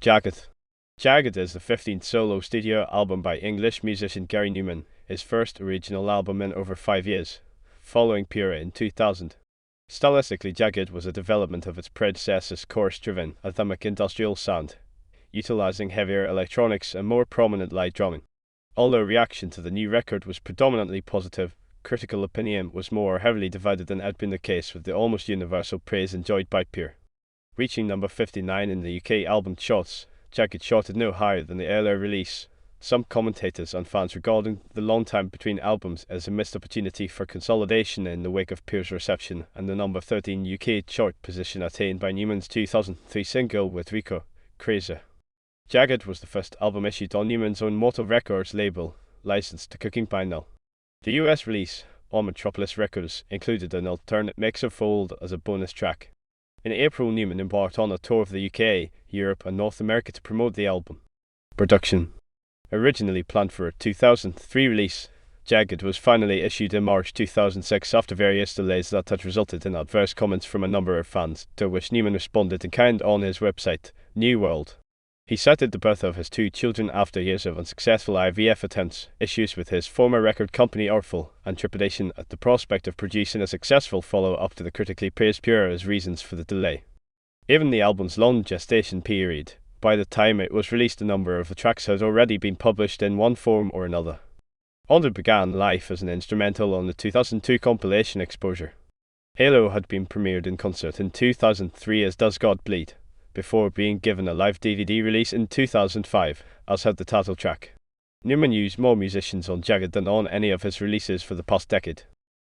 Jagged. Jagged is the 15th solo studio album by English musician Gary Numan, his first original album in over 5 years, following Pure in 2000. Stylistically, Jagged was a development of its predecessor's chorus-driven, anthemic industrial sound, utilizing heavier electronics and more prominent light drumming. Although reaction to the new record was predominantly positive, critical opinion was more heavily divided than had been the case with the almost universal praise enjoyed by Pure. Reaching number 59 in the UK album charts, Jagged charted no higher than the earlier release. Some commentators and fans regarding the long time between albums as a missed opportunity for consolidation in the wake of Pure's reception and the number 13 UK chart position attained by Numan's 2003 single with Rico, Crazy. Jagged was the first album issued on Numan's own Mortal Records label, licensed to Cooking Vinyl. The US release, on Metropolis Records, included an alternate mix of Fold as a bonus track. In April, Numan embarked on a tour of the UK, Europe and North America to promote the album. Production. Originally planned for a 2003 release, Jagged was finally issued in March 2006 after various delays that had resulted in adverse comments from a number of fans, to which Numan responded in kind on his website, New World. He cited the birth of his 2 children after years of unsuccessful IVF attempts, issues with his former record company Artful, and trepidation at the prospect of producing a successful follow-up to the critically praised Pure as reasons for the delay. Given the album's long gestation period, by the time it was released a number of the tracks had already been published in one form or another. Onda began life as an instrumental on the 2002 compilation Exposure. Halo had been premiered in concert in 2003 as Does God Bleed, before being given a live DVD release in 2005, as had the title track. Numan used more musicians on Jagged than on any of his releases for the past decade.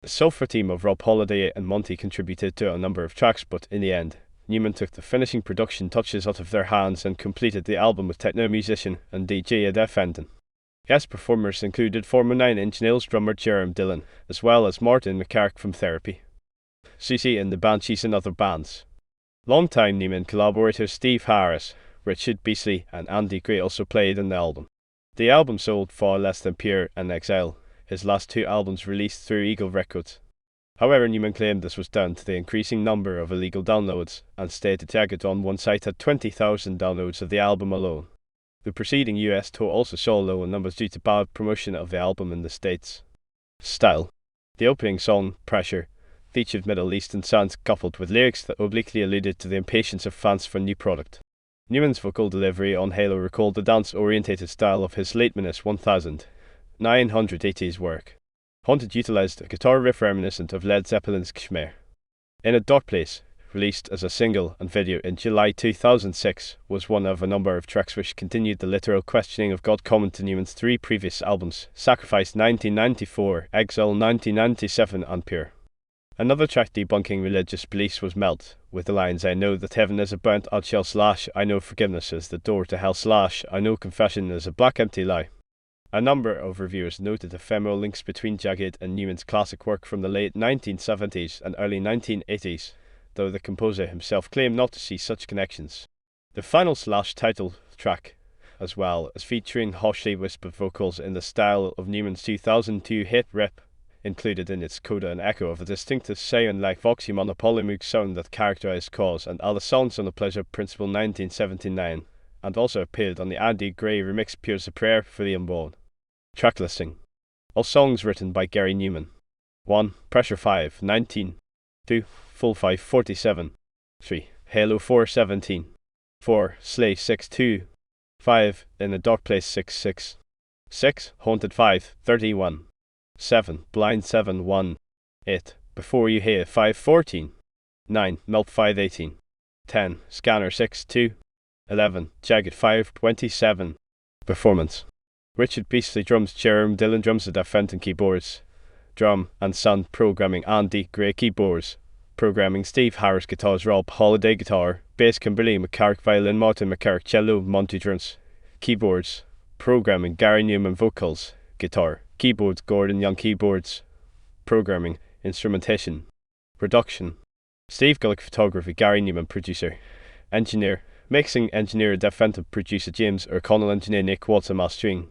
The Sulphur team of Rob Holiday and Monty contributed to a number of tracks, but in the end, Numan took the finishing production touches out of their hands and completed the album with techno musician and DJ Ed Fenton. Guest performers included former 9 Inch Nails drummer Jerome Dillon, as well as Martin McCarrick from Therapy, Susie and the Banshees and other bands. Longtime Numan collaborators Steve Harris, Richard Beasley and Andy Gray also played on the album. The album sold far less than Pure and Exile, his last 2 albums released through Eagle Records. However, Numan claimed this was down to the increasing number of illegal downloads, and stated Jagged on one site had 20,000 downloads of the album alone. The preceding US tour also saw lower numbers due to bad promotion of the album in the States. Style. The opening song, Pressure, featured Middle Eastern sounds coupled with lyrics that obliquely alluded to the impatience of fans for new product. Numan's vocal delivery on Halo recalled the dance-orientated style of his late -1980s work. Haunted utilized a guitar riff reminiscent of Led Zeppelin's Kashmir. In a Dark Place, released as a single and video in July 2006, was one of a number of tracks which continued the literal questioning of God common to Numan's 3 previous albums, Sacrifice 1994, Exile 1997 and Pure. Another track debunking religious beliefs was Melt, with the lines I know that heaven is a burnt out shell / I know forgiveness is the door to hell / I know confession is a black empty lie. A number of reviewers noted ephemeral links between Jagged and Numan's classic work from the late 1970s and early 1980s, though the composer himself claimed not to see such connections. The final / title track, as well as featuring harshly whispered vocals in the style of Numan's 2002 hit Rip, included in its coda an echo of the distinctive Scion-like Voxy monopolymoog sound that characterized Cause and other songs on the Pleasure Principle 1979, and also appeared on the Andy Gray remix Pure's A Prayer for the Unborn. Track listing. All songs written by Gary Numan. 1. Pressure 5, 19. 2. Full 5, 47. 3. Halo 4, 17. 4. Slay 6, 2. 5. In a Dark Place 6, 6. 6. Haunted 5, 31. 7. Blind 7, 1. 8. Before You Hear 5, 14. 9. Melt 5, 18. 10. Scanner 6, 2. 11. Jagged 5, 27. Performance. Richard Beasley drums, Jerome Dillon drums, Ed Fenton keyboards, drum and sound programming, Andy Gray keyboards, programming Steve Harris guitars, Rob Holiday guitar, bass Kimberly McCarrick violin, Martin McCarrick cello, Monty drums, keyboards, programming Gary Numan vocals, guitar, keyboards Gordon Young keyboards, programming, instrumentation, production, Steve Gullick photography, Gary Numan producer, engineer, mixing engineer Ed Fenton, producer James O'Connell, engineer Nick Watson mastering.